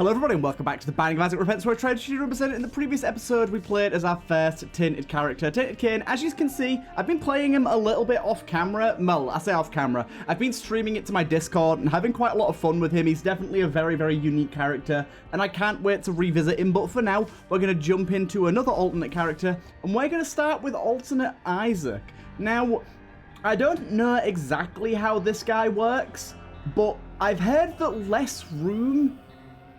Hello everybody and welcome back to the Binding of Isaac Repents, where I tried to represent it. In the previous episode we played as our first Tainted character, Tainted Cain. As you can see, I've been playing him a little bit off camera. Well, I say off camera. I've been streaming it to my Discord and having quite a lot of fun with him. He's definitely a very, very unique character and I can't wait to revisit him. But for now, we're going to jump into another alternate character and we're going to start with alternate Isaac. Now, I don't know exactly how this guy works, but I've heard that less room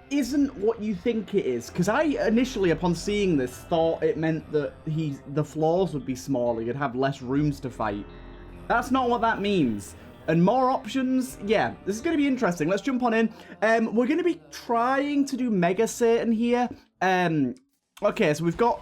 isn't what you think it is, because I initially, upon seeing this, thought it meant that the floors would be smaller, you'd have less rooms to fight. That's not what that means. And more options, yeah, this is going to be interesting. Let's jump on in. We're going to be trying to do Mega Satan here. Okay, so we've got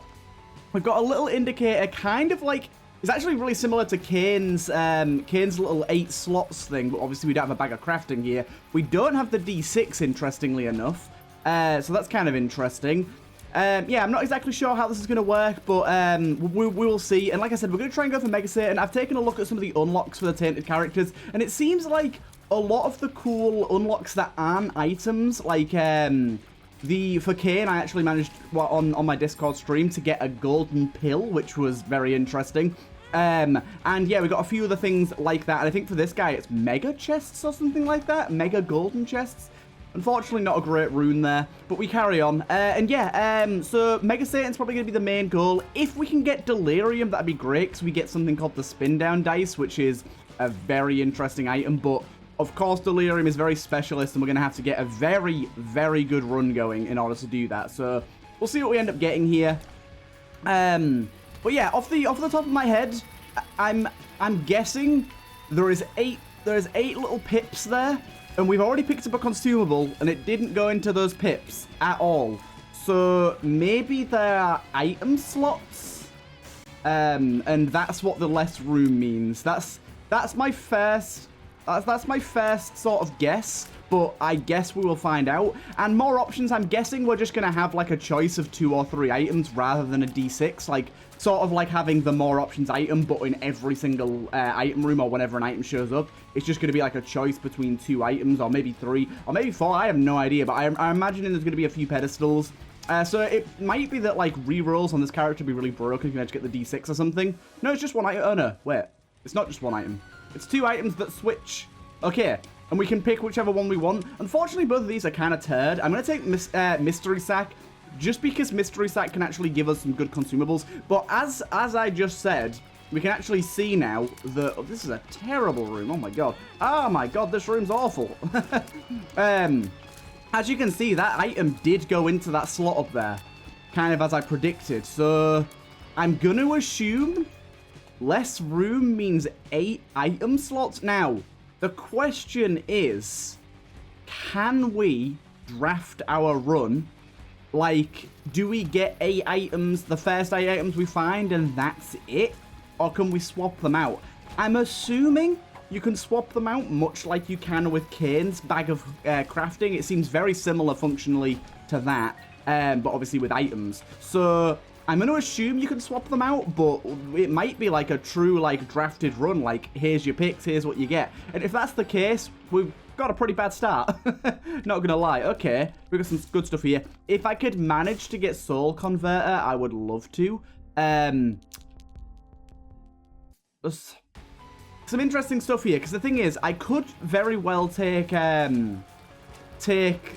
a little indicator, kind of like, it's actually really similar to Cain's little 8 slots thing, but obviously we don't have a bag of crafting here. We don't have the D6, interestingly enough. So that's kind of interesting. Yeah, I'm not exactly sure how this is going to work, but we will see. And like I said, we're going to try and go for Mega Satan. I've taken a look at some of the unlocks for the Tainted characters, and it seems like a lot of the cool unlocks that aren't items, like for Cain, I actually managed on my Discord stream to get a golden pill, which was very interesting. And yeah, we got a few other things like that. And I think for this guy, it's mega chests or something like that. Mega golden chests. Unfortunately, not a great rune there, but we carry on. And yeah, so Mega Satan's probably going to be the main goal. If we can get Delirium, that'd be great, because we get something called the Spin Down Dice, which is a very interesting item. But of course, Delirium is very specialist, and we're going to have to get a very, very good run going in order to do that. So we'll see what we end up getting here. But yeah, off the top of my head, I'm guessing there's eight little pips there. And we've already picked up a consumable, and it didn't go into those pips at all. So maybe there are item slots, and that's what the less room means. That's my first sort of guess. But I guess we will find out. And more options, I'm guessing we're just gonna have like a choice of 2 or 3 items rather than a D6, like sort of like having the more options item, but in every single item room or whenever an item shows up, it's just gonna be like a choice between 2 items, or maybe 3, or maybe 4. I have no idea, but I'm imagining there's gonna be a few pedestals. So it might be that like rerolls on this character be really broken if you manage to get the D6 or something. No, it's just 1 item. Oh no, wait, it's not just 1 item. It's 2 items that switch. Okay. And we can pick whichever one we want. Unfortunately, both of these are kind of turd. I'm going to take Mystery Sack, just because Mystery Sack can actually give us some good consumables. But as I just said, we can actually see now that... Oh, this is a terrible room. Oh, my God. Oh, my God, this room's awful. As you can see, that item did go into that slot up there, kind of as I predicted. So I'm going to assume less room means 8 item slots. Now, the question is, can we draft our run? Like, do we get 8 items, the first 8 items we find, and that's it? Or can we swap them out? I'm assuming you can swap them out, much like you can with Cain's bag of crafting. It seems very similar functionally to that, but obviously with items. So I'm going to assume you can swap them out, but it might be like a true, like, drafted run, like, here's your picks, here's what you get. And if that's the case, we've got a pretty bad start. Not going to lie. Okay, we've got some good stuff here. If I could manage to get Soul Converter, I would love to. There's some interesting stuff here, because the thing is, I could very well take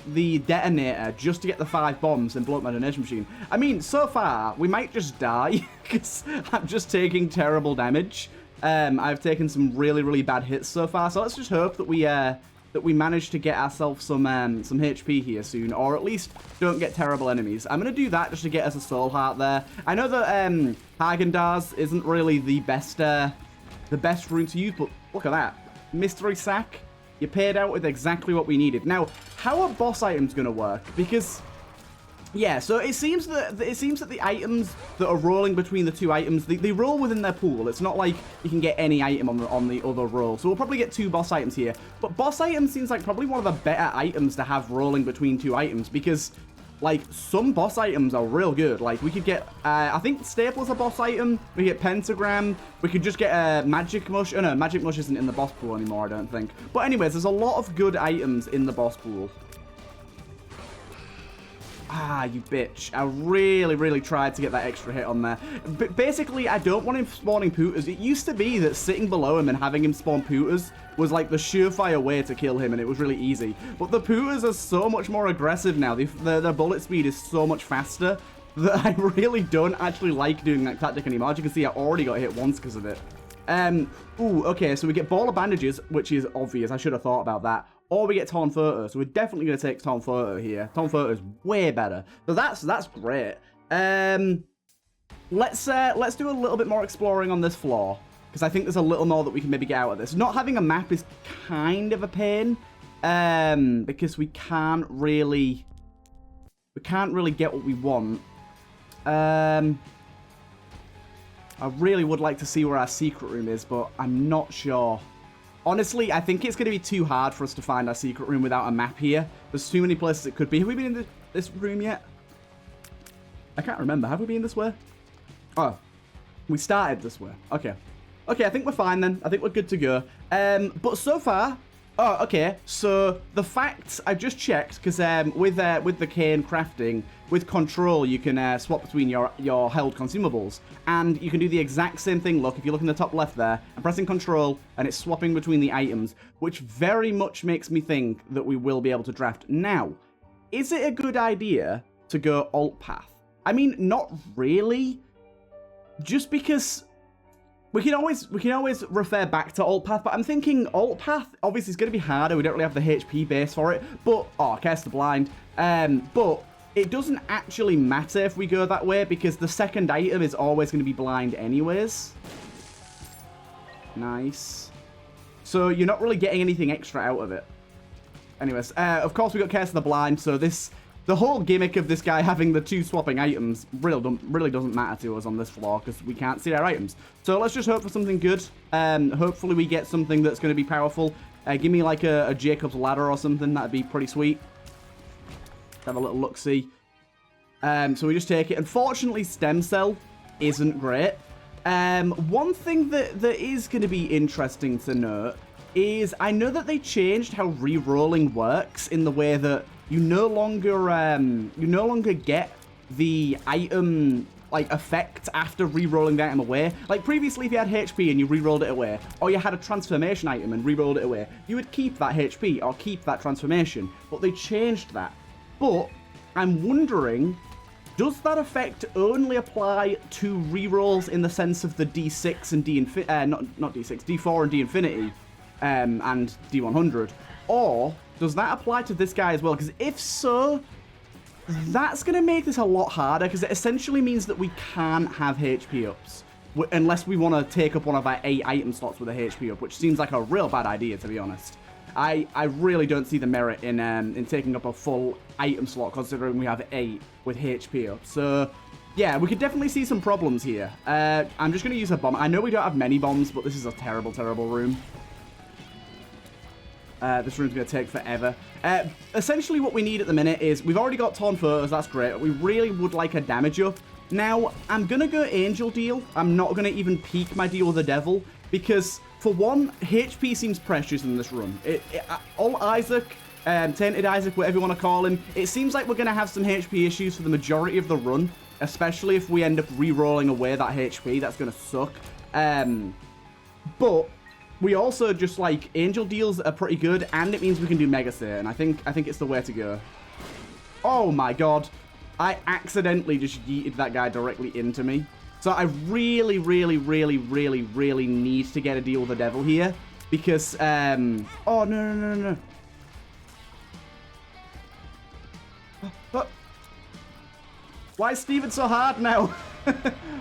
the detonator just to get the 5 bombs and blow up my donation machine. I mean, so far, we might just die because I'm just taking terrible damage. I've taken some really, really bad hits so far, so let's just hope that we manage to get ourselves some HP here soon, or at least don't get terrible enemies. I'm going to do that just to get us a soul heart there. I know that Häagen-Dazs isn't really the best rune to use, but look at that. Mystery Sack. You paid out with exactly what we needed. Now, how are boss items going to work? Because, yeah, so it seems that the items that are rolling between the 2 items, they roll within their pool. It's not like you can get any item on the other roll. So we'll probably get 2 boss items here. But boss items seems like probably one of the better items to have rolling between 2 items, because like, some boss items are real good. Like, we could get, I think Staple's a boss item. We get Pentagram. We could just get a Magic Mush. Oh, no, Magic Mush isn't in the boss pool anymore, I don't think. But anyways, there's a lot of good items in the boss pool. Ah, you bitch. I really, really tried to get that extra hit on there. But basically, I don't want him spawning Pooters. It used to be that sitting below him and having him spawn Pooters was like the surefire way to kill him, and it was really easy. But the Pooters are so much more aggressive now. Their bullet speed is so much faster that I really don't actually like doing that tactic anymore. As you can see, I already got hit once because of it. Ooh, okay, so we get Ball of Bandages, which is obvious. I should have thought about that. Or we get Torn Photo, so we're definitely going to take Torn Photo here. Torn Photo is way better. So that's great. Let's do a little bit more exploring on this floor, because I think there's a little more that we can maybe get out of this. Not having a map is kind of a pain, because we can't really get what we want. I really would like to see where our secret room is, but I'm not sure. Honestly, I think it's going to be too hard for us to find our secret room without a map here. There's too many places it could be. Have we been in this room yet? I can't remember. Have we been this way? Oh, we started this way. Okay. Okay, I think we're fine then. I think we're good to go. But so far... Oh, okay. So the facts, I just checked, because with the cane crafting, with control, you can swap between your held consumables. And you can do the exact same thing. Look, if you look in the top left there, I'm pressing control, and it's swapping between the items, which very much makes me think that we will be able to draft. Now, is it a good idea to go alt path? I mean, not really. Just because... We can always refer back to alt path, but I'm thinking alt path obviously is going to be harder. We don't really have the HP base for it, but Curse the Blind. But it doesn't actually matter if we go that way because the second item is always going to be blind anyways. Nice. So you're not really getting anything extra out of it. Anyways, of course we got Curse the Blind, so the whole gimmick of this guy having the two swapping items really doesn't matter to us on this floor because we can't see our items. So let's just hope for something good. Hopefully we get something that's going to be powerful. Give me like a Jacob's Ladder or something. That'd be pretty sweet. Have a little look-see. So we just take it. Unfortunately, Stem Cell isn't great. One thing that is going to be interesting to note is I know that they changed how re-rolling works in the way that you no longer get the item like effect after re-rolling the item away. Like previously, if you had HP and you re-rolled it away, or you had a transformation item and re-rolled it away, you would keep that HP or keep that transformation. But they changed that. But I'm wondering, does that effect only apply to re-rolls in the sense of the D6 and not D6, D4 and D Infinity, and D100, or does that apply to this guy as well? Because if so, that's going to make this a lot harder, because it essentially means that we can't have HP ups unless we want to take up one of our 8 item slots with a HP up, which seems like a real bad idea, to be honest. I really don't see the merit in taking up a full item slot, considering we have 8 with HP up. So, yeah, we could definitely see some problems here. I'm just going to use a bomb. I know we don't have many bombs, but this is a terrible, terrible room. This room's going to take forever. Essentially, what we need at the minute is we've already got Torn Photos. That's great. We really would like a damage up. Now, I'm going to go Angel Deal. I'm not going to even peak my deal with the Devil because, for one, HP seems precious in this run. All Isaac, Tainted Isaac, whatever you want to call him, it seems like we're going to have some HP issues for the majority of the run, especially if we end up re-rolling away that HP. That's going to suck. But we also just like Angel Deals are pretty good, and it means we can do Mega Satan. I think it's the way to go. Oh my god. I accidentally just yeeted that guy directly into me. So I really, really, really, really, really need to get a deal with the Devil here. Because, oh, no. But why is Steven so hard now?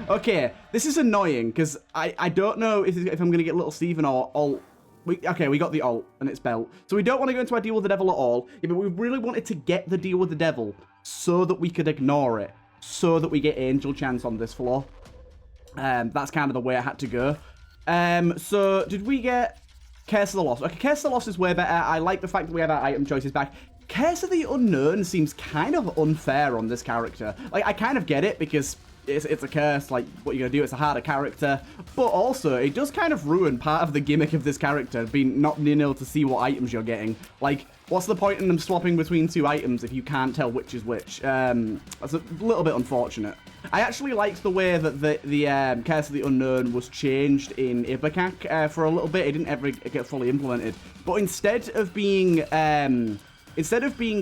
Okay, this is annoying, because I don't know if I'm going to get Little Steven or alt. Okay, we got the alt, and it's Belt. So we don't want to go into our deal with the Devil at all. Yeah, but we really wanted to get the deal with the Devil so that we could ignore it. So that we get Angel Chance on this floor. That's kind of the way I had to go. So, did we get Curse of the Lost? Okay, Curse of the Lost is way better. I like the fact that we have our item choices back. Curse of the Unknown seems kind of unfair on this character. Like, I kind of get it, because it's a curse, like, what you're going to do, it's a harder character, but also, it does kind of ruin part of the gimmick of this character, not being able to see what items you're getting. Like, What's the point in them swapping between 2 items if you can't tell which is which? That's a little bit unfortunate. I actually liked the way that the Curse of the Unknown was changed in Ipecac for a little bit. It didn't ever get fully implemented. But instead of being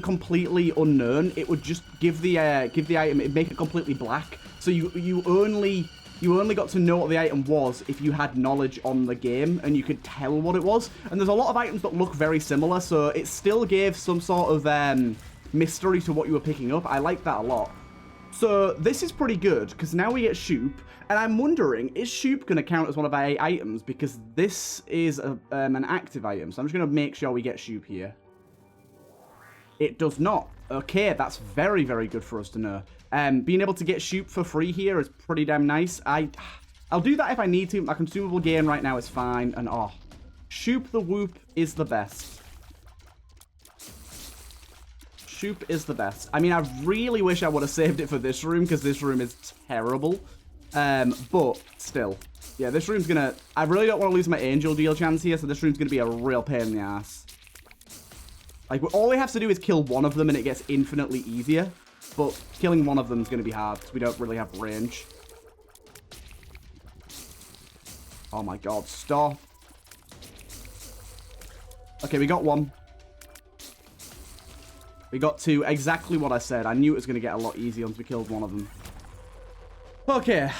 completely unknown, it would just give the item, it'd make it completely black. So you only got to know what the item was if you had knowledge on the game and you could tell what it was. And there's a lot of items that look very similar, so it still gave some sort of mystery to what you were picking up. I like that a lot. So this is pretty good, because now we get Shoop, and I'm wondering, is Shoop going to count as one of our 8 items? Because this is an active item, so I'm just going to make sure we get Shoop here. It does not. Okay, that's very, very good for us to know. Being able to get Shoop for free here is pretty damn nice. I'll do that if I need to. My consumable gain right now is fine, and Shoop the Whoop is the best. Shoop is the best. I mean, I really wish I would have saved it for this room, because this room is terrible. But still. Yeah, this room's gonna... I really don't want to lose my angel deal chance here, so this room's gonna be a real pain in the ass. Like, all we have to do is kill one of them, and it gets infinitely easier. But killing one of them is gonna be hard, because we don't really have range. Oh my god, stop. Okay, we got one. We got 2. Exactly what I said. I knew it was going to get a lot easier once we killed one of them. Okay.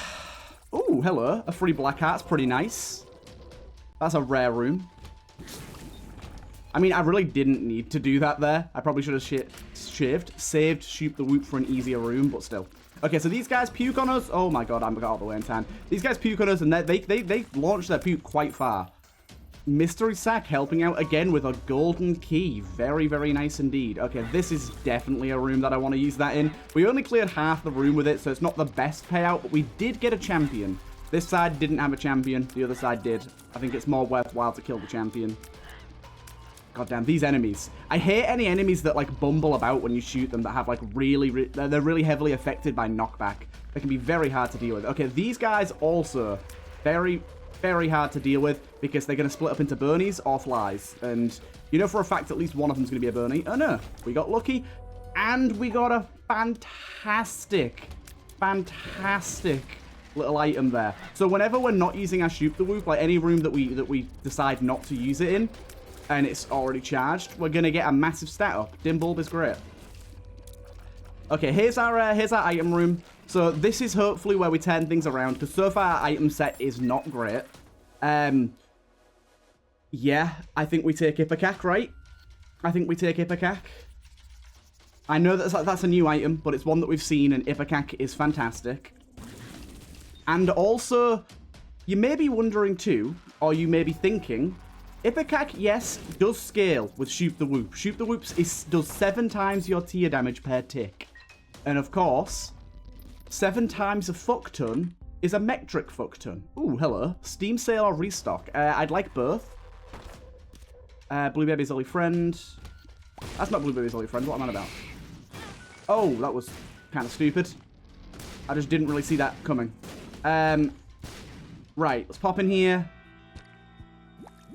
Ooh, hello. A free black heart's pretty nice. That's a rare room. I mean, I really didn't need to do that there. I probably should have saved Shoop the Whoop for an easier room, but still. Okay, so these guys puke on us. Oh my god, I got all the way in time. These guys puke on us, and they launch their puke quite far. Mystery Sack helping out again with a golden key. Very, very nice indeed. Okay, this is definitely a room that I want to use that in. We only cleared half the room with it, so it's not the best payout, but we did get a champion. This side didn't have a champion. The other side did. I think it's more worthwhile to kill the champion. God damn, these enemies. I hate any enemies that, like, bumble about when you shoot them, that have, like, they're really heavily affected by knockback. They can be very hard to deal with. Okay, these guys also very, very hard to deal with, because they're going to split up into Bernies or Flies. And you know for a fact at least one of them is going to be a Bernie. Oh no, we got lucky. And we got a fantastic little item there. So whenever we're not using our Shoop the Whoop, like any room that we decide not to use it in, and it's already charged, we're going to get a massive stat up. Dimbulb is great. Okay, here's our item room. So this is hopefully where we turn things around, because so far our item set is not great. Yeah, I think we take Ipecac, right? I think we take Ipecac. I know that's a new item, but it's one that we've seen, and Ipecac is fantastic. And also, you may be wondering too, or you may be thinking, Ipecac, yes, does scale with Shoop the Whoop. Shoop the Whoop does 7 times your tier damage per tick. And of course, 7 times a fuck ton is a metric fuck ton. Ooh, hello. Steam sale or restock? I'd like both. Blue Baby's only friend. That's not Blue Baby's only friend. What am I on about? Oh, that was kind of stupid. I just didn't really see that coming. Right, let's pop in here.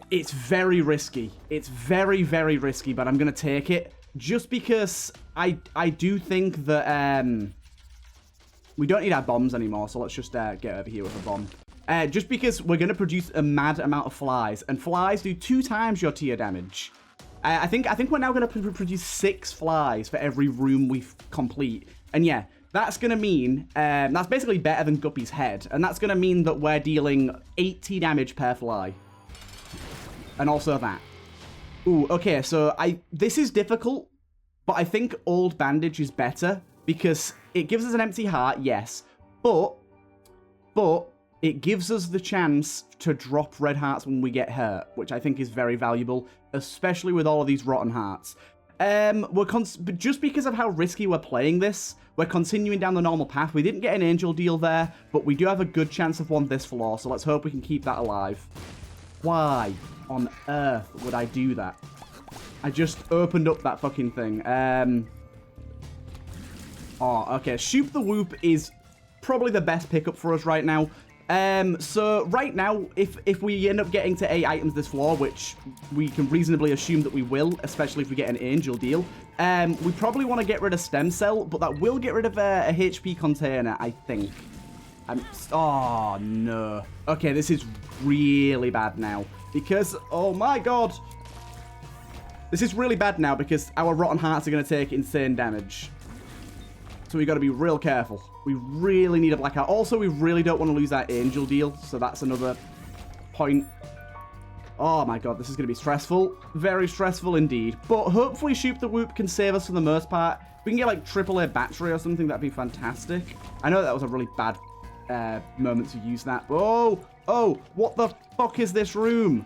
It's very risky. It's very, very risky, but I'm going to take it. Just because I do think that we don't need our bombs anymore, so let's just get over here with a bomb. Just because we're going to produce a mad amount of flies, and flies do 2 times your tier damage. I think we're now going to produce 6 flies for every room we complete. And yeah, that's going to mean, that's basically better than Guppy's head, and that's going to mean that we're dealing 80 damage per fly. And also that. Ooh, okay, so this is difficult, but I think Old Bandage is better, because it gives us an empty heart, yes, but it gives us the chance to drop red hearts when we get hurt, which I think is very valuable, especially with all of these rotten hearts. But just because of how risky we're playing this, we're continuing down the normal path. We didn't get an angel deal there, but we do have a good chance of one this floor, so let's hope we can keep that alive. Why on earth would I do that? I just opened up that fucking thing. Oh, okay. Shoop the Whoop is probably the best pickup for us right now. So right now, if we end up getting to 8 items this floor, which we can reasonably assume that we will, especially if we get an angel deal, we probably want to get rid of stem cell, but that will get rid of a HP container, I think. Oh, no. Okay, this is really bad now. Because, oh my god. This is really bad now because our rotten hearts are going to take insane damage. So we got to be real careful. We really need a black heart. Also, we really don't want to lose that angel deal. So that's another point. Oh my god, this is going to be stressful. Very stressful indeed. But hopefully Shoop the Whoop can save us for the most part. If we can get like AAA battery or something, that'd be fantastic. I know that was a really bad moment to use that. Oh, what the fuck is this room?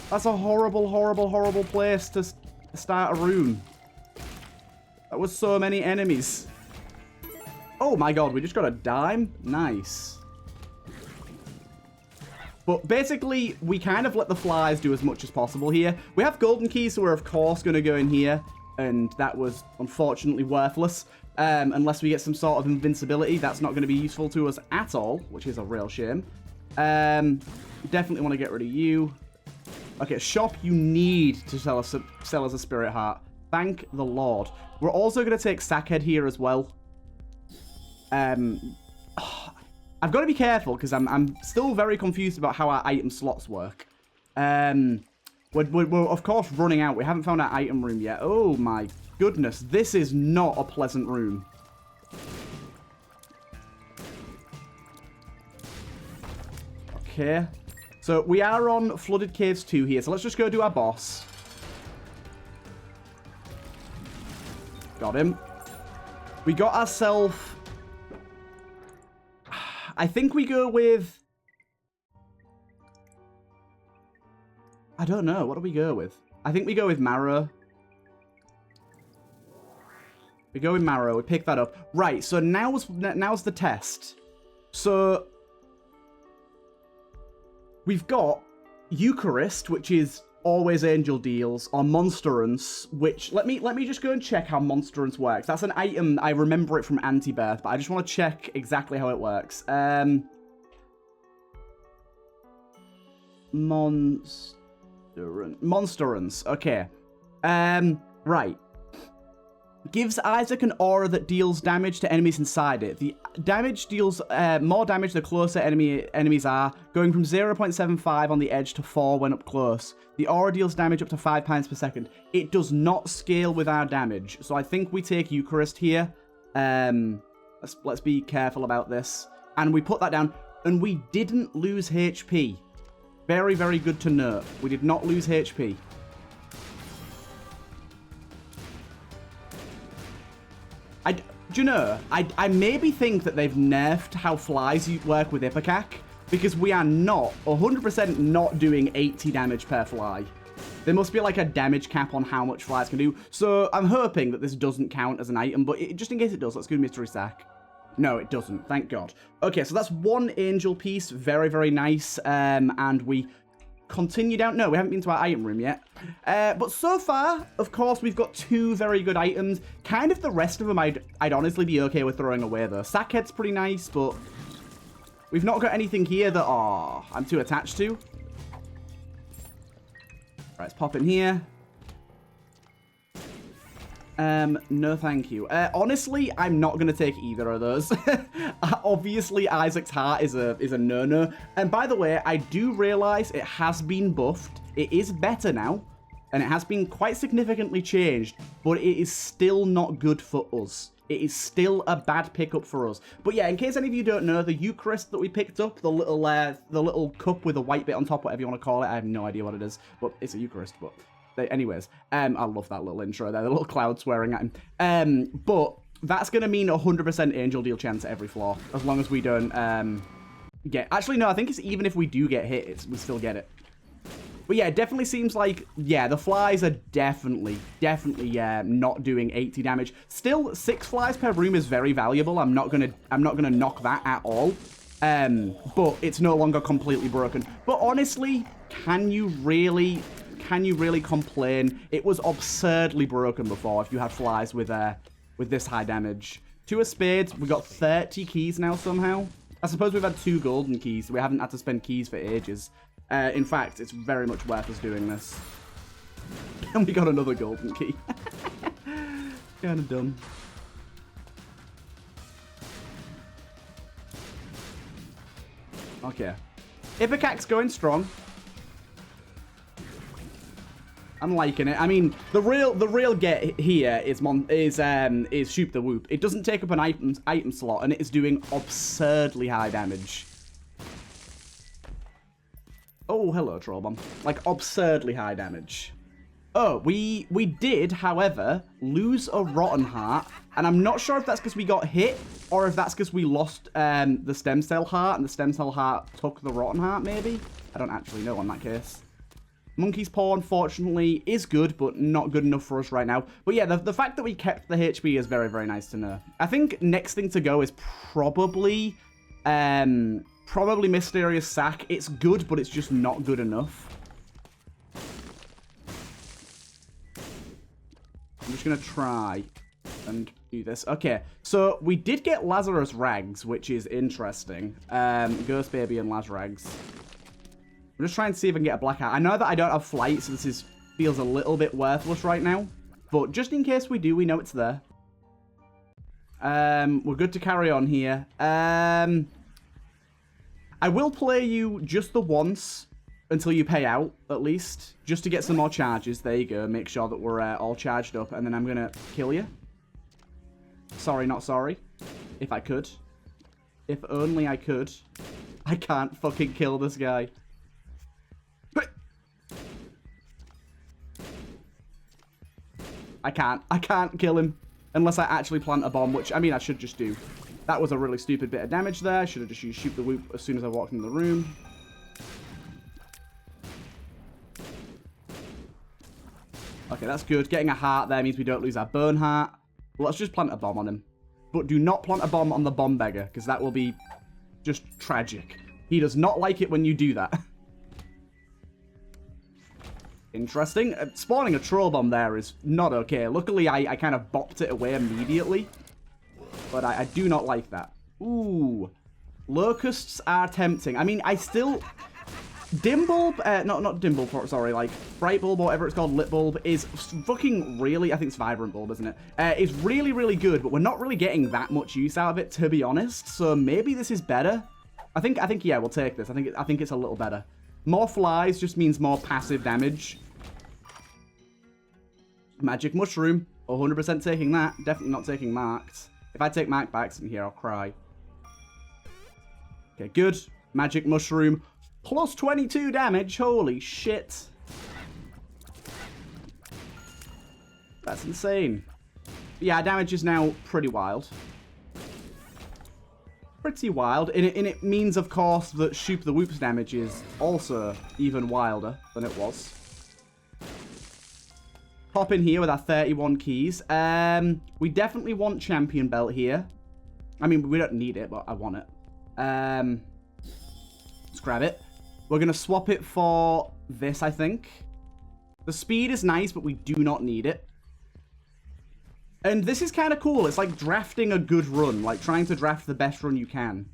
That's a horrible, horrible, horrible place to start a room. That was so many enemies. Oh my god, we just got a dime? Nice. But basically, we kind of let the flies do as much as possible here. We have golden keys, so we're of course going to go in here. And that was unfortunately worthless. Unless we get some sort of invincibility. That's not going to be useful to us at all, which is a real shame. Definitely want to get rid of you. Okay, shop, you need to sell us a spirit heart. Thank the Lord. We're also going to take Sackhead here as well. I've got to be careful because I'm still very confused about how our item slots work. We're of course running out. We haven't found our item room yet. Oh my goodness, this is not a pleasant room. Okay, so we are on Flooded Caves 2 here, so let's just go do our boss. Got him. We got ourselves... I think we go with... I don't know. What do we go with? I think we go with Marrow. We go with Marrow. We pick that up. Right, so now's the test. So... we've got Eucharist, which is always angel deals, or Monsterance, which... Let me just go and check how Monsterance works. That's an item. I remember it from Antibirth, but I just want to check exactly how it works. Monsterance. Okay. Right. Gives Isaac an aura that deals damage to enemies inside it. The damage deals more damage the closer enemies are, going from 0.75 on the edge to 4 when up close. The aura deals damage up to 5 times per second. It does not scale with our damage, so I think we take Eucharist here. Let's be careful about this. And we put that down, and we didn't lose HP. Very, very good to note. We did not lose HP. Do you know, I maybe think that they've nerfed how flies work with Ipecac, because we are not, 100% not doing 80 damage per fly. There must be like a damage cap on how much flies can do, so I'm hoping that this doesn't count as an item, but just in case it does, let's go to Mystery Sack. No, it doesn't, thank God. Okay, so that's one angel piece, very, very nice, and we... continue down. No, we haven't been to our item room yet. But so far, of course, we've got 2 very good items. Kind of the rest of them I'd honestly be okay with throwing away, though. Sackhead's pretty nice, but we've not got anything here that, I'm too attached to. Right, let's pop in here. No thank you. Honestly, I'm not going to take either of those. Obviously, Isaac's heart is a no-no. And by the way, I do realize it has been buffed. It is better now, and it has been quite significantly changed, but it is still not good for us. It is still a bad pickup for us. But yeah, in case any of you don't know, the Eucharist that we picked up, the little cup with a white bit on top, whatever you want to call it, I have no idea what it is, but it's a Eucharist, but... anyways, I love that little intro there, the little cloud swearing at him. But that's going to mean 100% angel deal chance at every floor, as long as we don't get... Actually, no, I think it's even if we do get hit, we still get it. But yeah, it definitely seems like, yeah, the flies are definitely not doing 80 damage. Still, 6 flies per room is very valuable. I'm not gonna knock that at all. But it's no longer completely broken. But honestly, can you really complain? It was absurdly broken before if you had flies with this high damage. 2 of spades. We got 30 keys now somehow. I suppose we've had 2 golden keys, so we haven't had to spend keys for ages. In fact, it's very much worth us doing this. And we got another golden key. Kind of dumb. Okay. Ipecack's going strong. I'm liking it. I mean, the real get here is Shoop the Whoop. It doesn't take up an item slot, and it is doing absurdly high damage. Oh, hello, Trollbomb. Like, absurdly high damage. Oh, we did, however, lose a Rotten Heart, and I'm not sure if that's because we got hit, or if that's because we lost the Stem Cell Heart, and the Stem Cell Heart took the Rotten Heart, maybe? I don't actually know on that case. Monkey's Paw, unfortunately, is good, but not good enough for us right now. But yeah, the fact that we kept the HP is very, very nice to know. I think next thing to go is probably Mysterious Sack. It's good, but it's just not good enough. I'm just going to try and do this. Okay, so we did get Lazarus Rags, which is interesting. Ghost Baby and Laz Rags. I'm just trying to see if I can get a black hat. I know that I don't have flight, so this feels a little bit worthless right now. But just in case we do, we know it's there. We're good to carry on here. I will play you just the once until you pay out, at least. Just to get some more charges. There you go. Make sure that we're all charged up. And then I'm going to kill you. Sorry, not sorry. If I could. If only I could. I can't fucking kill this guy. I can't kill him unless I actually plant a bomb, which, I mean, I should just do. That was a really stupid bit of damage there. I should have just used Shoot the Whoop as soon as I walked into the room. Okay, that's good. Getting a heart there means we don't lose our Bone Heart. Well, let's just plant a bomb on him. But do not plant a bomb on the Bomb Beggar, because that will be just tragic. He does not like it when you do that. Interesting. Spawning a Troll Bomb there is not okay. Luckily, I kind of bopped it away immediately. But I do not like that. Ooh. Locusts are tempting. I mean, I still... Dimbulb, not Dimbulb, sorry, like Bright Bulb or whatever it's called, Lit Bulb, is fucking really, I think it's Vibrant Bulb, isn't it? It's really, really good, but we're not really getting that much use out of it, to be honest. So maybe this is better. I think, yeah, we'll take this. I think it's a little better. More flies just means more passive damage. Magic Mushroom, 100% taking that. Definitely not taking marked. If I take marked backs in here, I'll cry. Okay, good. Magic Mushroom, plus 22 damage. Holy shit. That's insane. Yeah, our damage is now pretty wild. Pretty wild. And it means, of course, that Shoop the Whoop's damage is also even wilder than it was. Hop in here with our 31 keys. We definitely want Champion Belt here. I mean, we don't need it, but I want it. Let's grab it. We're going to swap it for this, I think. The speed is nice, but we do not need it. And this is kind of cool. It's like drafting a good run. Like trying to draft the best run you can.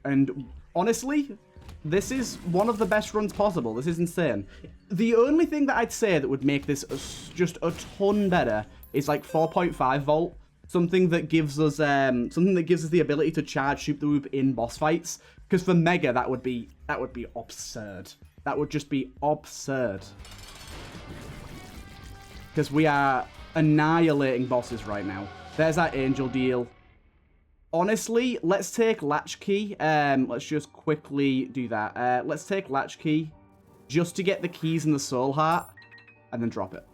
And honestly, this is one of the best runs possible. This is insane. The only thing that I'd say that would make this just a ton better is like 4.5 volt. Something that gives us the ability to charge Shoop the Whoop in boss fights. Because for Mega, that would be absurd. That would just be absurd. Because we are annihilating bosses right now. There's that Angel deal. Honestly, let's take Latchkey. Let's just quickly do that. Let's take Latchkey just to get the keys and the Soul Heart. And then drop it.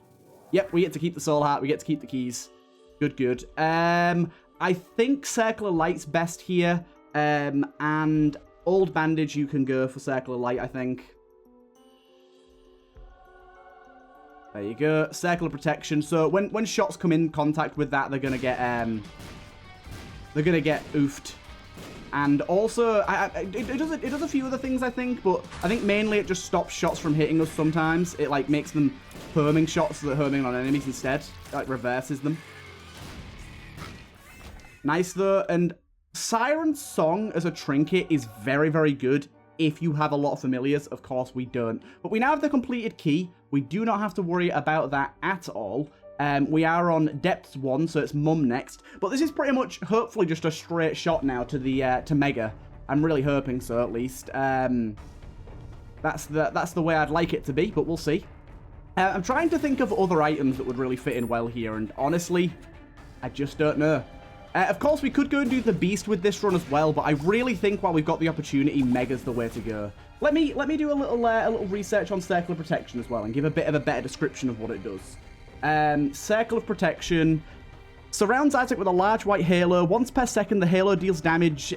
Yep, we get to keep the Soul Heart. We get to keep the keys. Good, good. I think Circle of Light's best here. And Old Bandage, you can go for Circle of Light, I think. There you go. Circle of Protection. So when shots come in contact with that, they're gonna get oofed. And also, it does a few other things, I think, but I think mainly it just stops shots from hitting us sometimes. It like makes them homing shots so they're homing on enemies instead. It, like reverses them. Nice though, and Siren's Song as a trinket is very, very good if you have a lot of familiars. Of course, we don't. But we now have the completed key. We do not have to worry about that at all. We are on Depths 1, so it's Mum next. But this is pretty much, hopefully, just a straight shot now to the to Mega. I'm really hoping so, at least. That's the way I'd like it to be, but we'll see. I'm trying to think of other items that would really fit in well here, and honestly, I just don't know. Of course, we could go and do the Beast with this run as well, but I really think while we've got the opportunity, Mega's the way to go. Let me do a little research on Circle of Protection as well and give a bit of a better description of what it does. Circle of Protection surrounds Isaac with a large white halo. Once per second, the halo deals damage,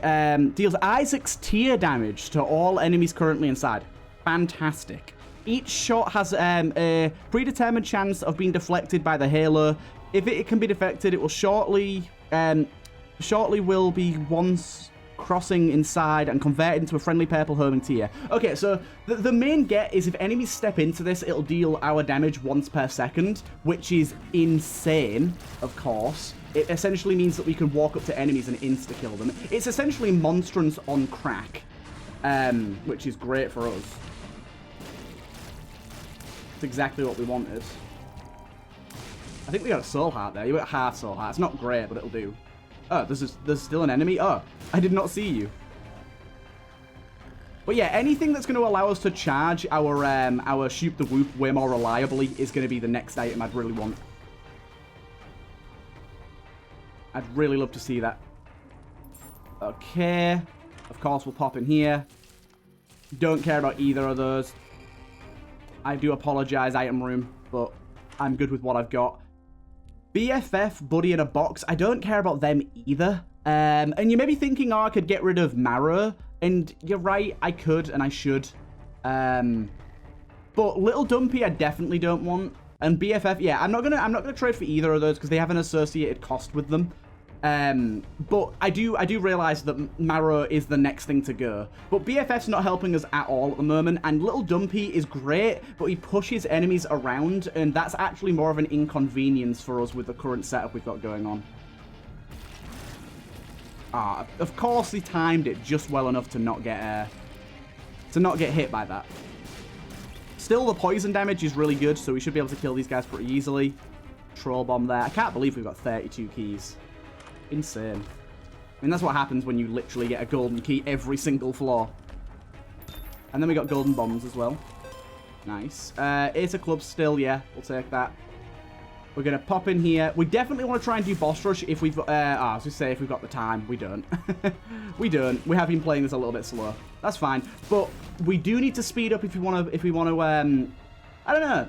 deals Isaac's tier damage to all enemies currently inside. Fantastic. Each shot has a predetermined chance of being deflected by the halo. If it can be deflected, it will shortly will be once crossing inside and converted into a friendly purple homing tier. Okay, so the main get is if enemies step into this, it'll deal our damage once per second, which is insane, of course. It essentially means that we can walk up to enemies and insta-kill them. It's essentially Monstrance on crack, which is great for us. It's exactly what we wanted. I think we got a soul heart there. You got half soul heart. It's not great, but it'll do. Oh, there's still an enemy? Oh, I did not see you. But yeah, anything that's going to allow us to charge our Shoot the Whoop way more reliably is going to be the next item I'd really want. I'd really love to see that. Okay. Of course, we'll pop in here. Don't care about either of those. I do apologize, item room, but I'm good with what I've got. BFF, Buddy in a Box. I don't care about them either. And you may be thinking, oh, I could get rid of Marrow. And you're right, I could and I should. But Little Dumpy, I definitely don't want. And BFF, yeah, I'm not gonna trade for either of those because they have an associated cost with them. But I do realize that Marrow is the next thing to go. But BFF's not helping us at all at the moment, and Little Dumpy is great, but he pushes enemies around, and that's actually more of an inconvenience for us with the current setup we've got going on. Ah, of course he timed it just well enough to not get hit by that. Still, the poison damage is really good, so we should be able to kill these guys pretty easily. Troll bomb there. I can't believe we've got 32 keys. Insane. I mean, that's what happens when you literally get a golden key every single floor. And then we got golden bombs as well. Nice. Ace of clubs still, yeah. We'll take that. We're going to pop in here. We definitely want to try and do boss rush if we've got... I was going to say if we've got the time. We don't. We don't. We have been playing this a little bit slow. That's fine. But we do need to speed up if we want to... I don't know.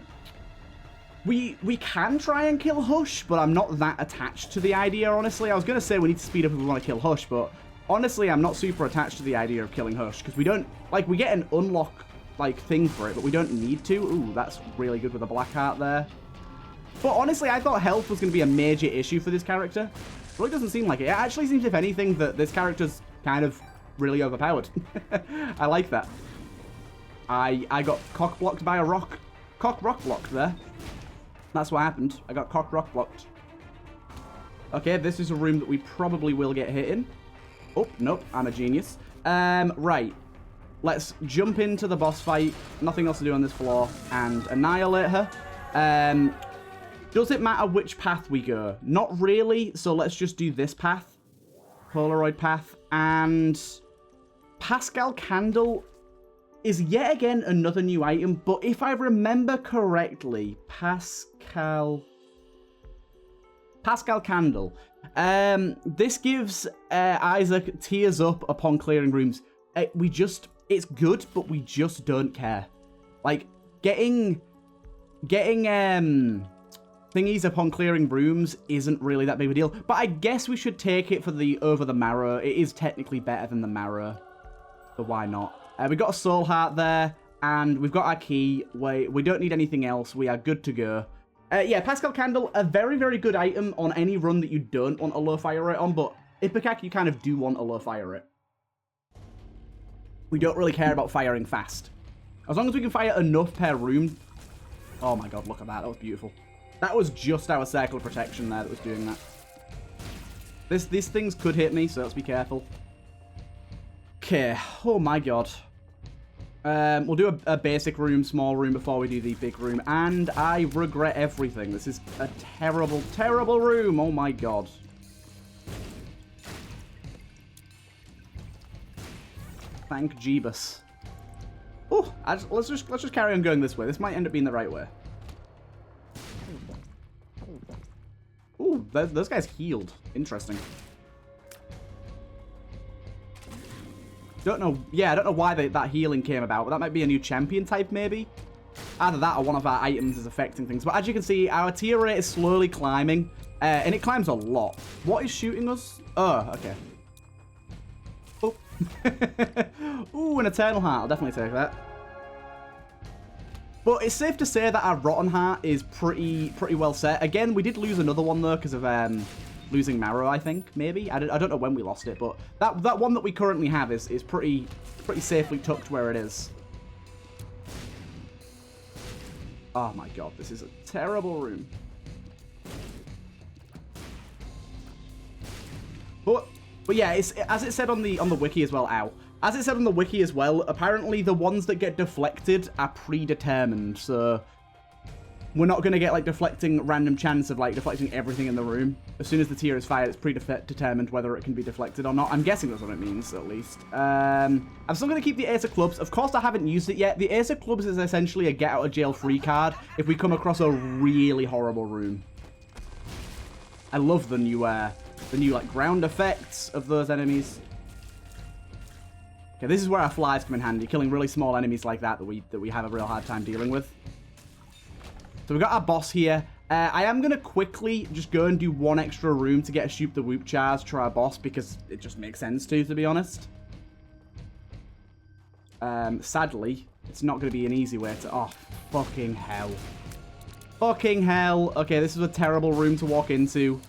We can try and kill Hush, but I'm not that attached to the idea, honestly. I was going to say we need to speed up if we want to kill Hush, but honestly, I'm not super attached to the idea of killing Hush, because we don't, like, we get an unlock, like, thing for it, but we don't need to. Ooh, that's really good with a black heart there. But honestly, I thought health was going to be a major issue for this character. It really doesn't seem like it. It actually seems, if anything, that this character's kind of really overpowered. I like that. I got cock-blocked by a rock. Cock-rock blocked there. That's what happened. I got cock-rock blocked. Okay, this is a room that we probably will get hit in. Oh, nope. I'm a genius. Right. Let's jump into the boss fight. Nothing else to do on this floor. And annihilate her. Does it matter which path we go? Not really. So let's just do this path. Polaroid path. And Pascal Candle is yet again another new item. But if I remember correctly, Pascal Candle. This gives Isaac tears up upon clearing rooms. It's good, but we just don't care. Like, getting thingies upon clearing rooms isn't really that big of a deal. But I guess we should take it for over the Marrow. It is technically better than the Marrow. So why not? We've got a soul heart there, and we've got our key. We don't need anything else. We are good to go. Yeah, Pascal Candle, a very, very good item on any run that you don't want a low fire rate on, but Ipecac, you kind of do want a low fire rate. We don't really care about firing fast. As long as we can fire enough per room. Oh my god, look at that. That was beautiful. That was just our Circle of Protection there that was doing that. These things could hit me, so let's be careful. Okay. Oh my god. We'll do a basic room, small room before we do the big room. And I regret everything. This is a terrible, terrible room. Oh my god. Thank Jeebus. Oh, let's just carry on going this way. This might end up being the right way. Ooh, those guys healed. Interesting. Don't know. Yeah, I don't know why that healing came about, but that might be a new champion type, maybe. Either that or one of our items is affecting things. But as you can see, our tier rate is slowly climbing, and it climbs a lot. What is shooting us? Oh, okay. Oh. Ooh, an Eternal Heart. I'll definitely take that. But it's safe to say that our Rotten Heart is pretty well set. Again, we did lose another one, though, because of losing Marrow, I think, maybe. I don't know when we lost it, but that one that we currently have is pretty safely tucked where it is. Oh my god, this is a terrible room. But yeah, it's as it said on the wiki as well. Ow. As it said on the wiki as well, apparently the ones that get deflected are predetermined, so we're not going to get, like, deflecting random chance of, like, deflecting everything in the room. As soon as the tier is fired, it's predetermined whether it can be deflected or not. I'm guessing that's what it means, at least. I'm still going to keep the Ace of Clubs. Of course, I haven't used it yet. The Ace of Clubs is essentially a get-out-of-jail-free card if we come across a really horrible room. I love the new, like, ground effects of those enemies. Okay, this is where our flies come in handy, killing really small enemies like that we have a real hard time dealing with. So we've got our boss here. I am going to quickly just go and do one extra room to get a Shoop the Whoop charge to our boss, because it just makes sense to be honest. Sadly, it's not going to be an easy way to... Oh, fucking hell. Fucking hell. Okay, this is a terrible room to walk into.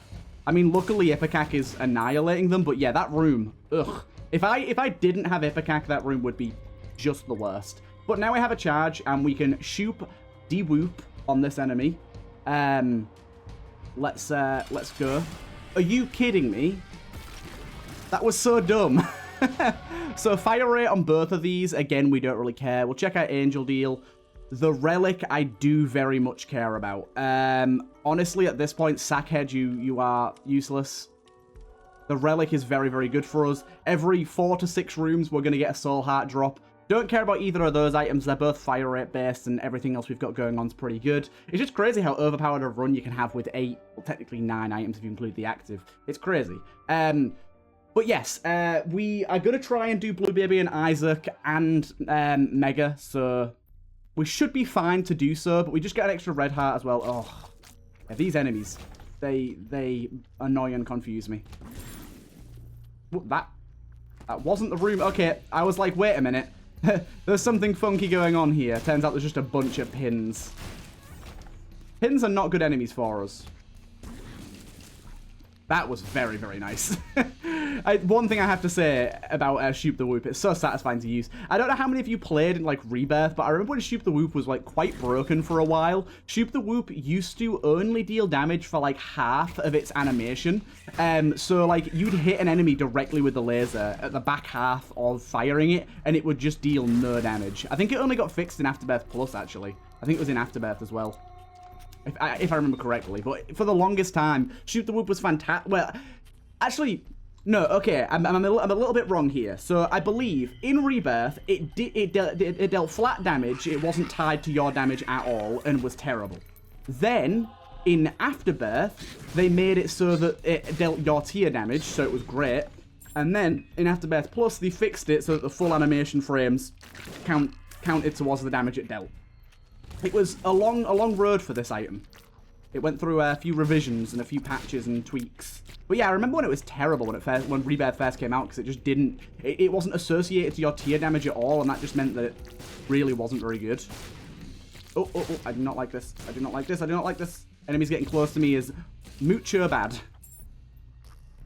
I mean, luckily Ipecac is annihilating them, but yeah, that room, ugh. If I didn't have Ipecac, that room would be just the worst. But now we have a charge, and we can Shoop the Whoop on this enemy. Let's go. Are you kidding me? That was so dumb. So fire rate on both of these, again, we don't really care. We'll check out Angel Deal. The Relic, I do very much care about. Honestly, at this point, Sackhead, you are useless. The Relic is very, very good for us. Every 4 to 6 rooms, we're going to get a Soul Heart drop. Don't care about either of those items. They're both fire rate based, and everything else we've got going on is pretty good. It's just crazy how overpowered a run you can have with 8, well, technically 9 items if you include the active. It's crazy. But yes, we are going to try and do Blue Baby and Isaac and Mega, so we should be fine to do so, but we just get an extra red heart as well. Oh, yeah, these enemies, they annoy and confuse me. That wasn't the room. Okay, I was like, wait a minute. There's something funky going on here. Turns out there's just a bunch of pins. Pins are not good enemies for us. That was very, very nice. One thing I have to say about Shoop the Whoop, it's so satisfying to use. I don't know how many of you played in, like, Rebirth, but I remember when Shoop the Whoop was, like, quite broken for a while. Shoop the Whoop used to only deal damage for, like, half of its animation. So, like, you'd hit an enemy directly with the laser at the back half of firing it, and it would just deal no damage. I think it only got fixed in Afterbirth Plus, actually. I think it was in Afterbirth as well. If I remember correctly, but for the longest time, Shoop the Whoop was fantastic. Well, actually, no, okay, I'm a little bit wrong here. So I believe in Rebirth, it dealt flat damage. It wasn't tied to your damage at all and was terrible. Then in Afterbirth, they made it so that it dealt your tier damage, so it was great. And then in Afterbirth Plus, they fixed it so that the full animation frames counted towards the damage it dealt. It was a long road for this item. It went through a few revisions and a few patches and tweaks. But yeah, I remember when it was terrible when Rebirth first came out, because it just didn't... It wasn't associated to your tier damage at all, and that just meant that it really wasn't very good. Oh, I do not like this. I do not like this. I do not like this. Enemies getting close to me is mucho bad.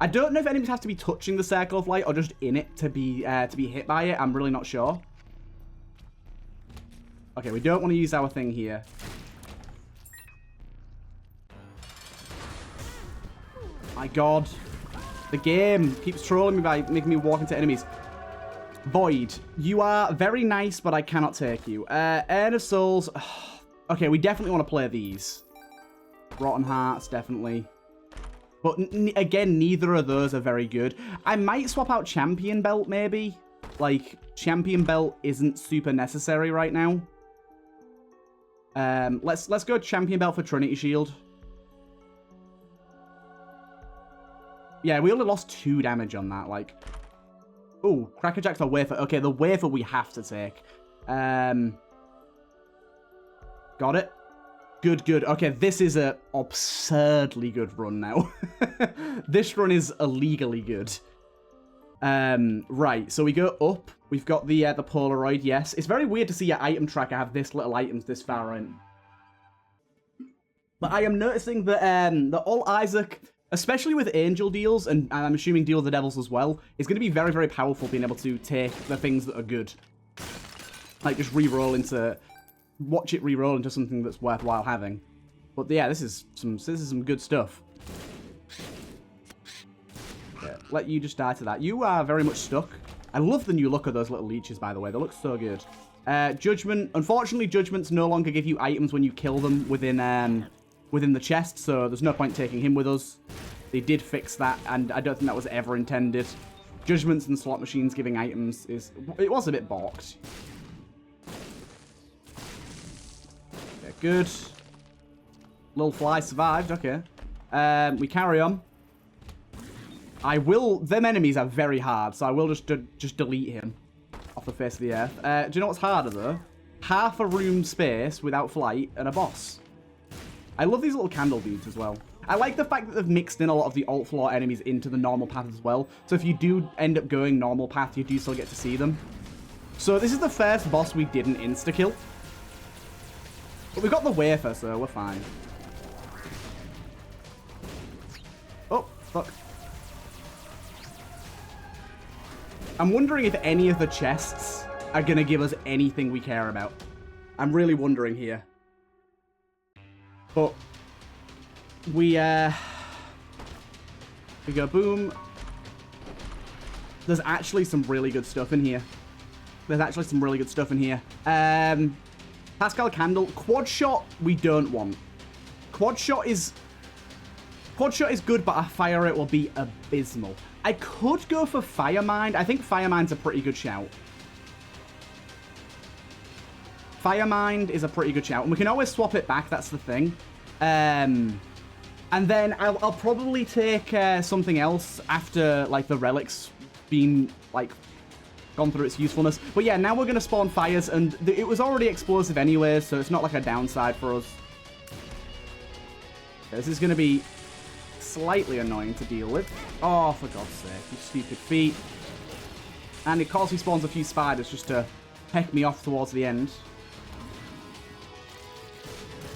I don't know if enemies have to be touching the circle of light or just in it to be hit by it. I'm really not sure. Okay, we don't want to use our thing here. My god. The game keeps trolling me by making me walk into enemies. Void, you are very nice, but I cannot take you. Urn of Souls. Okay, we definitely want to play these. Rotten Hearts, definitely. But again, neither of those are very good. I might swap out Champion Belt, maybe. Like, Champion Belt isn't super necessary right now. Let's go Champion Belt for Trinity Shield. Yeah, we only lost 2 damage on that, like. Oh, Crackerjack's a wafer. Okay, the wafer we have to take. Got it. Good, good. Okay, this is a absurdly good run now. This run is illegally good. Right, so we go up. We've got the Polaroid, yes. It's very weird to see your item tracker have this little items this far in. But I am noticing that, that all Isaac, especially with Angel deals, and I'm assuming Deal of the Devils as well, is going to be very, very powerful being able to take the things that are good. Like, just re-roll into... Watch it re-roll into something that's worthwhile having. But yeah, this is some good stuff. Yeah, let you just die to that. You are very much stuck. I love the new look of those little leeches, by the way. They look so good. Judgment. Unfortunately, Judgments no longer give you items when you kill them within the chest, so there's no point taking him with us. They did fix that, and I don't think that was ever intended. Judgments and slot machines giving items is... It was a bit balked. Okay, good. Little fly survived, okay. We carry on. I will... Them enemies are very hard, so I will just delete him off the face of the earth. Do you know what's harder, though? Half a room space without flight and a boss. I love these little candle beads as well. I like the fact that they've mixed in a lot of the alt floor enemies into the normal path as well. So if you do end up going normal path, you do still get to see them. So this is the first boss we didn't insta-kill. But we got the wafer, so we're fine. Oh, fuck. I'm wondering if any of the chests are going to give us anything we care about. I'm really wondering here. But we go boom. There's actually some really good stuff in here. Pascal Candle. Quad shot we don't want. Quad shot is good, but our fire rate will be abysmal. I could go for Fire Mind. I think Fire Mind's a pretty good shout. Fire Mind is a pretty good shout. And we can always swap it back, that's the thing. And then I'll probably take something else after, like, the relics being, like, gone through its usefulness. But yeah, now we're going to spawn fires, and it was already explosive anyways, so it's not like a downside for us. This is going to be slightly annoying to deal with. Oh, for God's sake, you stupid feet. And it calls he spawns a few spiders just to peck me off towards the end.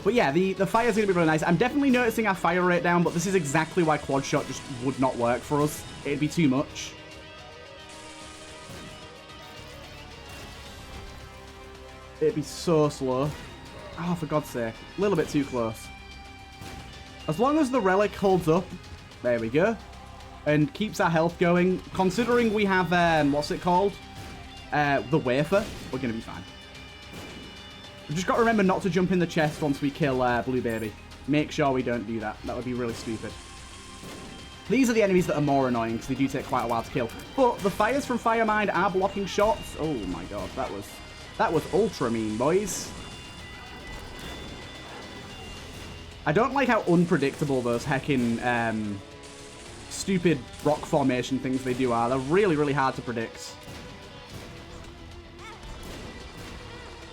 But yeah, the fire's going to be really nice. I'm definitely noticing our fire rate down, but this is exactly why quad shot just would not work for us. It'd be too much. It'd be so slow. Oh, for God's sake. A little bit too close. As long as the relic holds up, there we go, and keeps our health going, considering we have, what's it called? The wafer, we're going to be fine. We've just got to remember not to jump in the chest once we kill Blue Baby. Make sure we don't do that. That would be really stupid. These are the enemies that are more annoying because they do take quite a while to kill. But the fires from Firemind are blocking shots. Oh my god, that was ultra mean, boys. I don't like how unpredictable those heckin' stupid rock formation things they do are. They're really, really hard to predict.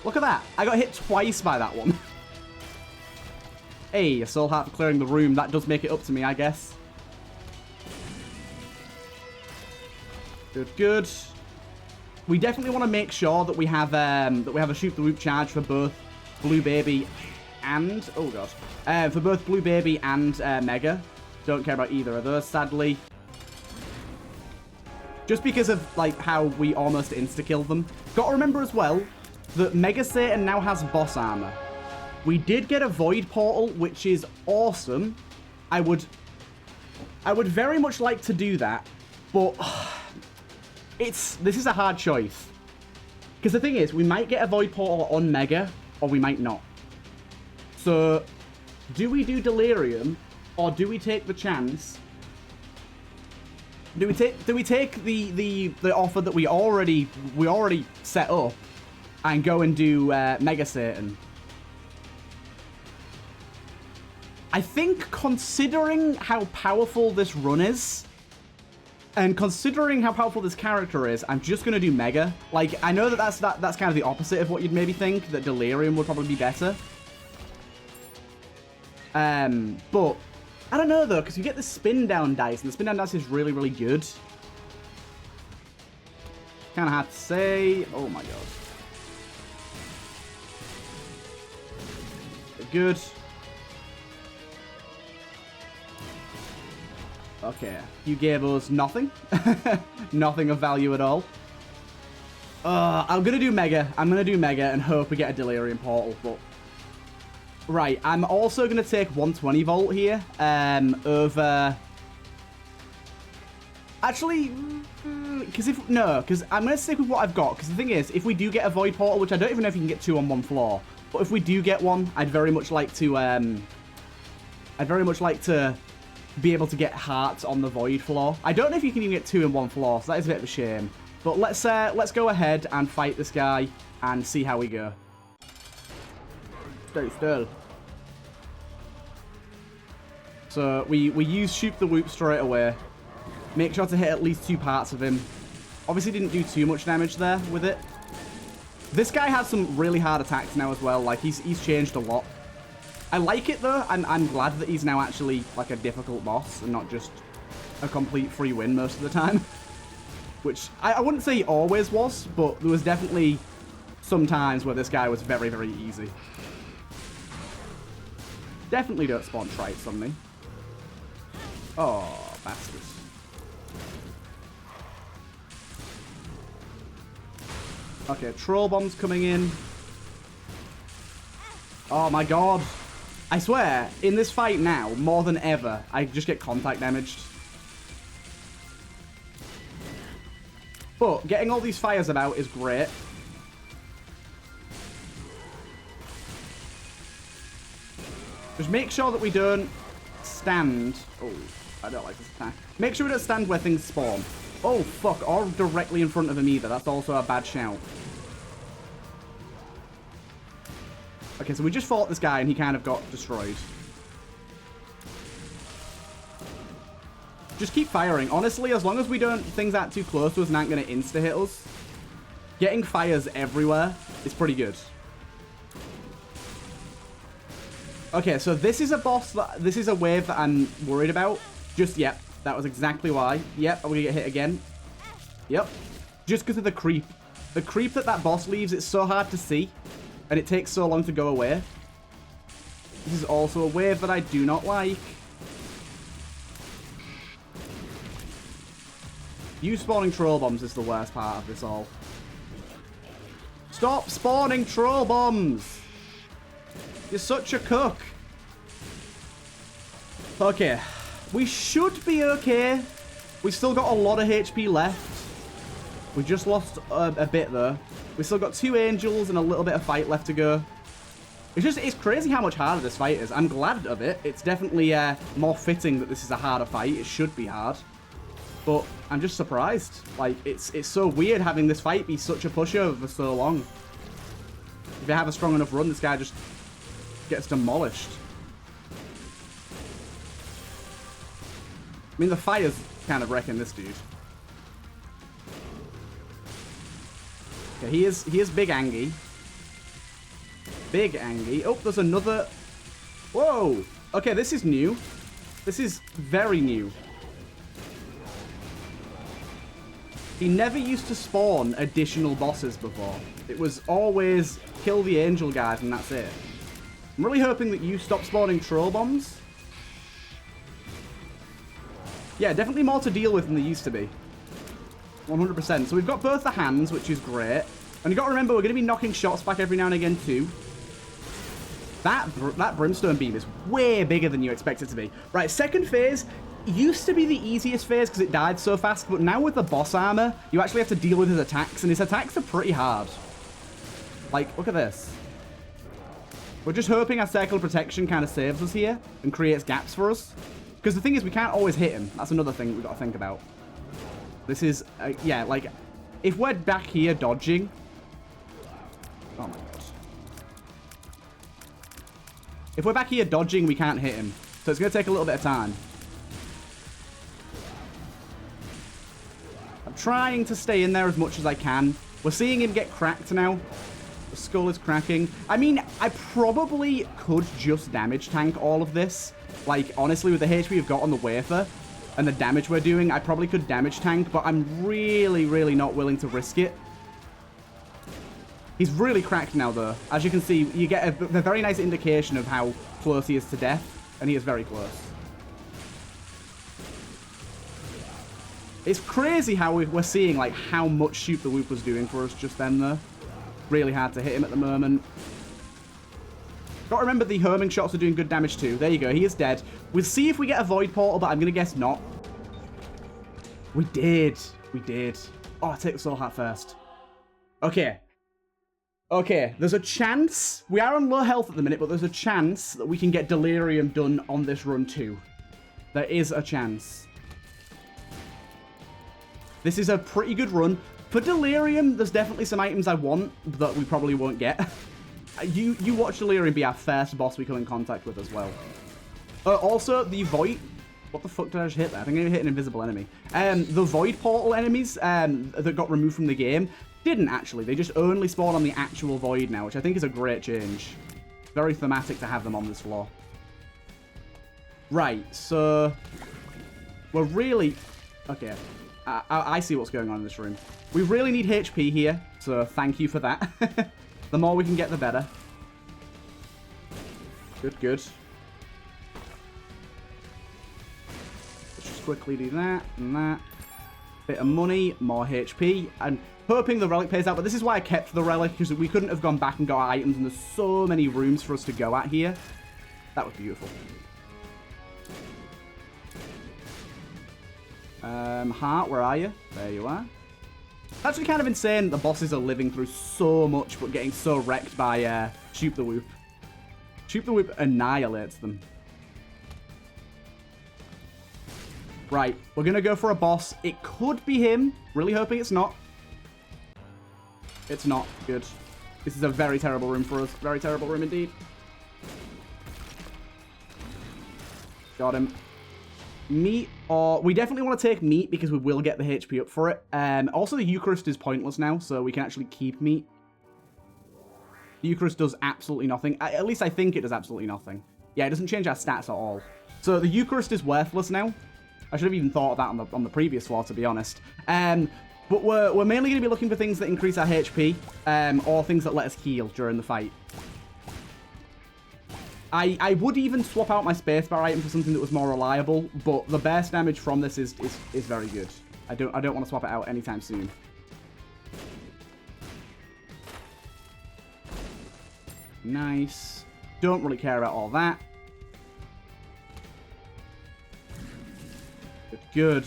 Look at that. I got hit twice by that one. Hey, a soul heart for clearing the room. That does make it up to me, I guess. Good, good. We definitely want to make sure that we have a shoot the loop charge for both Blue Baby and for both Blue Baby and Mega. Don't care about either of those, sadly. Just because of like how we almost insta-killed them. Got to remember as well that Mega Satan now has boss armor. We did get a void portal, which is awesome. I would I would very much like to do that, but this is a hard choice. Because the thing is, we might get a Void Portal on Mega, or we might not. So, do we do Delirium, or do we take the chance? Do we take the offer that we already set up and go and do Mega Satan? I think, considering how powerful this run is, and considering how powerful this character is, I'm just gonna do Mega. Like, I know that's kind of the opposite of what you'd maybe think, that Delirium would probably be better. But I don't know though, because you get the spin down dice, and the spin down dice is really, really good. Kind of hard to say. Oh my god. Good. Okay, you gave us nothing. Nothing of value at all. I'm gonna do Mega. I'm gonna do Mega and hope we get a Delirium Portal, but... Right, I'm also gonna take 120 volt here, over... Actually, because I'm gonna stick with what I've got, because the thing is, if we do get a Void Portal, which I don't even know if you can get 2 on one floor, but if we do get one, I'd very much like to, be able to get hearts on the Void floor. I don't know if you can even get 2 in one floor, so that is a bit of a shame. But let's go ahead and fight this guy and see how we go. Stay still. So we use Shoot the Whoop straight away. Make sure to hit at least 2 parts of him. Obviously didn't do too much damage there with it. This guy has some really hard attacks now as well. Like he's changed a lot. I like it though. I'm glad that he's now actually like a difficult boss and not just a complete free win most of the time. Which I wouldn't say he always was, but there was definitely some times where this guy was very, very easy. Definitely don't spawn trites on me. Oh, bastards. Okay, troll bombs coming in. Oh my god. I swear, in this fight now, more than ever, I just get contact damaged. But getting all these fires about is great. Just make sure that we don't stand... Oh, I don't like this attack. Make sure we don't stand where things spawn. Oh, fuck. Or directly in front of him either. That's also a bad shout. Okay, so we just fought this guy and he kind of got destroyed. Just keep firing. Honestly, as long as we don't... Things aren't too close to us and aren't going to insta-hit us. Getting fires everywhere is pretty good. Okay, so this is a boss that... This is a wave that I'm worried about. Just, yep. That was exactly why. Yep, are we going to get hit again? Yep. Just because of the creep. The creep that boss leaves, it's so hard to see. And it takes so long to go away. This is also a wave that I do not like. You spawning troll bombs is the worst part of this all. Stop spawning troll bombs! You're such a cook. Okay. We should be okay. We've still got a lot of HP left. We just lost a bit though. We still got 2 angels and a little bit of fight left to go. It's crazy how much harder this fight is. I'm glad of it. It's definitely more fitting that this is a harder fight. It should be hard. But I'm just surprised. Like, it's so weird having this fight be such a pushover for so long. If you have a strong enough run, this guy just gets demolished. I mean, the fire's kind of wrecking this dude. Okay, he is big Angie. Big Angie. Oh, there's another... Whoa! Okay, this is new. This is very new. He never used to spawn additional bosses before. It was always kill the angel guys and that's it. I'm really hoping that you stop spawning troll bombs. Yeah, definitely more to deal with than there used to be. 100%. So we've got both the hands, which is great. And you've got to remember, we're going to be knocking shots back every now and again too. That brimstone beam is way bigger than you expect it to be. Right, second phase. used to be the easiest phase because it died so fast, but now with the boss armor, you actually have to deal with his attacks, and his attacks are pretty hard. Like, look at this. We're just hoping our circle of protection kind of saves us here and creates gaps for us. Because the thing is, we can't always hit him. That's another thing we've got to think about. This is, yeah, like, if we're back here dodging... Oh, my God. If we're back here dodging, we can't hit him. So it's going to take a little bit of time. I'm trying to stay in there as much as I can. We're seeing him get cracked now. The skull is cracking. I mean, I probably could just damage tank all of this. Like, honestly, with the HP we've got on the wafer and the damage we're doing, I probably could damage tank, but I'm really, really not willing to risk it. He's really cracked now, though. As you can see, you get a very nice indication of how close he is to death, and he is very close. It's crazy how we're seeing, like, how much Shoot the Whoop was doing for us just then, though. Really hard to hit him at the moment. Got to remember the homing shots are doing good damage too. There you go. He is dead. We'll see if we get a void portal, but I'm going to guess not. We did. We did. Oh, I'll take the soul heart first. Okay. Okay. There's a chance. We are on low health at the minute, but there's a chance that we can get delirium done on this run too. There is a chance. This is a pretty good run. For delirium, there's definitely some items I want that we probably won't get. You watch delirium be our first boss we come in contact with as well. Also, the void... What the fuck did I just hit there? I think I hit an invisible enemy. The void portal enemies that got removed from the game didn't actually. They just only spawn on the actual void now, which I think is a great change. Very thematic to have them on this floor. Right, so... We're really... Okay. I see what's going on in this room. We really need HP here, so thank you for that. The more we can get, the better. Good, good. Let's just quickly do that and that. Bit of money, more HP, and hoping the relic pays out. But this is why I kept the relic, because we couldn't have gone back and got items, and there's so many rooms for us to go at here. That was beautiful. Heart, where are you? There you are. It's actually kind of insane the bosses are living through so much, but getting so wrecked by Shoot the Whoop. Shoot the Whoop annihilates them. Right, we're going to go for a boss. It could be him. Really hoping it's not. It's not. Good. This is a very terrible room for us. Very terrible room indeed. Got him. Meat, or we definitely want to take meat because we will get the HP up for it. Also, the Eucharist is pointless now, so we can actually keep meat. The Eucharist does absolutely nothing. At least I think it does absolutely nothing. Yeah, it doesn't change our stats at all. So the Eucharist is worthless now. I should have even thought of that on the previous floor, to be honest. But we're mainly going to be looking for things that increase our HP, or things that let us heal during the fight. I would even swap out my spacebar item for something that was more reliable, but the burst damage from this is very good. I don't want to swap it out anytime soon. Nice. Don't really care about all that. Good.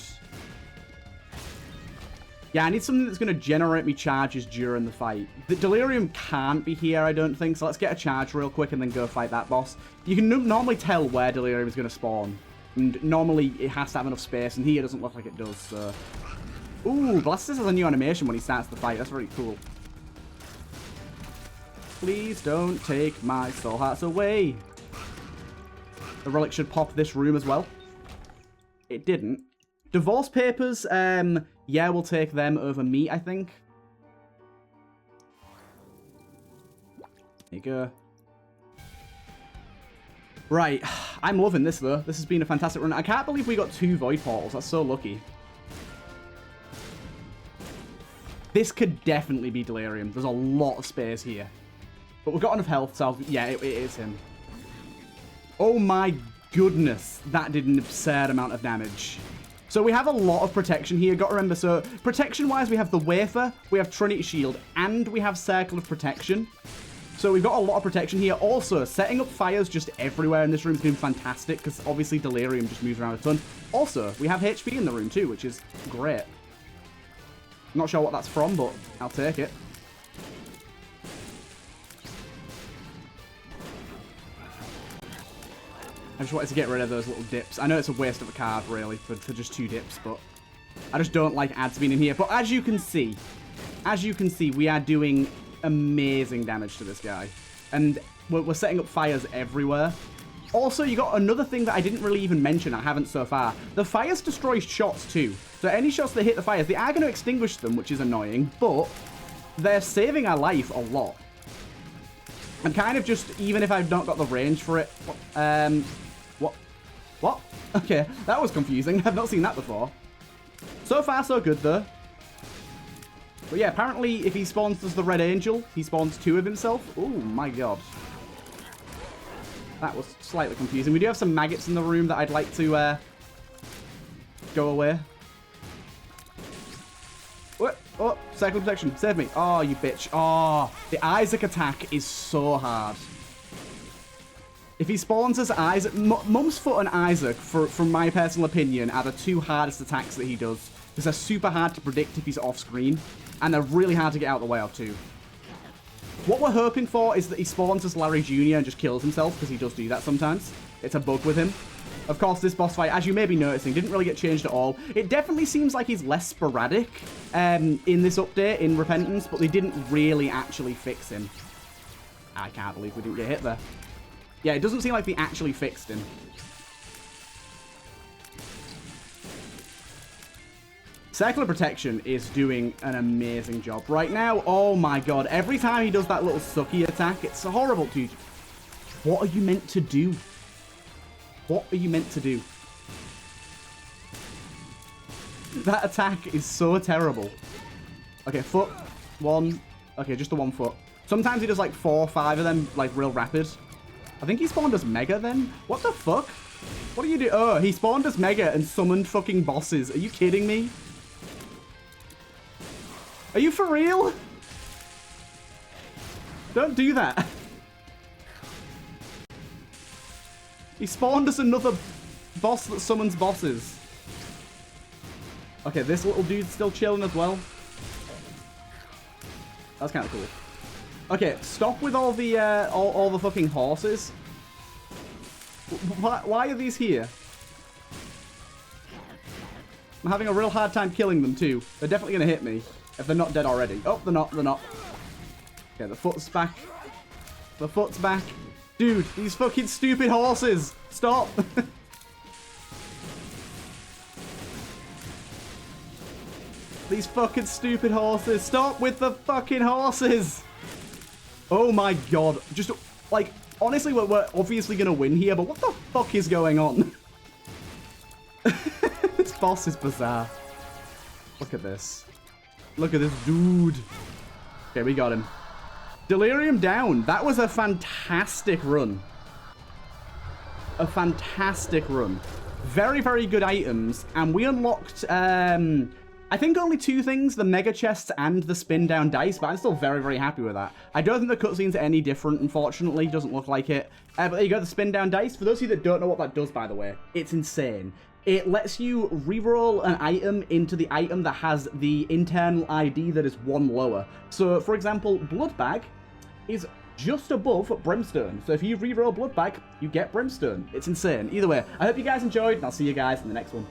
Yeah, I need something that's going to generate me charges during the fight. The delirium can't be here, I don't think, so let's get a charge real quick and then go fight that boss. You can normally tell where delirium is going to spawn, and normally it has to have enough space, and here it doesn't look like it does, so... Ooh, Blastoise has a new animation when he starts the fight. That's very cool. Please don't take my soul hearts away. The relic should pop this room as well. It didn't. Divorce papers, yeah, we'll take them over meat, I think. There you go. Right, I'm loving this, though. This has been a fantastic run. I can't believe we got 2 void portals. That's so lucky. This could definitely be delirium. There's a lot of space here. But we've got enough health, so yeah, it is him. Oh my goodness, that did an absurd amount of damage. So we have a lot of protection here. Got to remember, so protection-wise, we have the wafer, we have Trinity Shield, and we have Circle of Protection. So we've got a lot of protection here. Also, setting up fires just everywhere in this room has been fantastic because obviously Delirium just moves around a ton. Also, we have HP in the room too, which is great. Not sure what that's from, but I'll take it. I just wanted to get rid of those little dips. I know it's a waste of a card, really, for just 2 dips, but I just don't like ads being in here. But as you can see, we are doing amazing damage to this guy. And we're setting up fires everywhere. Also, you got another thing that I didn't really even mention. I haven't so far. The fires destroy shots too. So any shots that hit the fires, they are going to extinguish them, which is annoying. But they're saving our life a lot. I'm kind of just, even if I've not got the range for it. What? Okay, that was confusing. I've not seen that before. So far, so good, though. But yeah, apparently, if he spawns as the Red Angel, he spawns 2 of himself. Oh, my God. That was slightly confusing. We do have some maggots in the room that I'd like to go away. What? Oh, cycle protection. Save me. Oh, you bitch. Oh, the Isaac attack is so hard. If he spawns as Isaac... Mum's Foot and Isaac, from my personal opinion, are the 2 hardest attacks that he does. Because they're super hard to predict if he's off-screen. And they're really hard to get out of the way of, too. What we're hoping for is that he spawns as Larry Jr. and just kills himself, because he does do that sometimes. It's a bug with him. Of course, this boss fight, as you may be noticing, didn't really get changed at all. It definitely seems like he's less sporadic in this update, in Repentance, but they didn't really actually fix him. I can't believe we didn't get hit there. Yeah, it doesn't seem like they actually fixed him. Circular Protection is doing an amazing job right now. Oh my God. Every time he does that little sucky attack, it's horrible, dude. What are you meant to do? What are you meant to do? That attack is so terrible. Okay, foot. 1. Okay, just the 1 foot. Sometimes he does like 4 or 5 of them, like real rapid. I think he spawned as Mega then. What the fuck? What do you do? Oh, he spawned as Mega and summoned fucking bosses. Are you kidding me? Are you for real? Don't do that. He spawned us another boss that summons bosses. Okay, this little dude's still chilling as well. That's kind of cool. Okay, stop with all the all the fucking horses. Why are these here? I'm having a real hard time killing them too. They're definitely gonna hit me if they're not dead already. Oh, they're not. They're not. Okay, the foot's back. The foot's back. Dude, these fucking stupid horses. Stop. These fucking stupid horses. Stop with the fucking horses. Oh my God. Just, like, honestly, we're obviously going to win here, but what the fuck is going on? This boss is bizarre. Look at this. Look at this dude. Okay, we got him. Delirium down. That was a fantastic run. A fantastic run. Very, very good items. And we unlocked, I think only 2 things, the Mega Chests and the Spin Down Dice, but I'm still very, very happy with that. I don't think the cutscenes are any different, unfortunately. Doesn't look like it. But there you go, the Spin Down Dice. For those of you that don't know what that does, by the way, it's insane. It lets you reroll an item into the item that has the internal ID that is 1 lower. So, for example, Blood Bag is just above Brimstone. So if you reroll Blood Bag, you get Brimstone. It's insane. Either way, I hope you guys enjoyed, and I'll see you guys in the next one.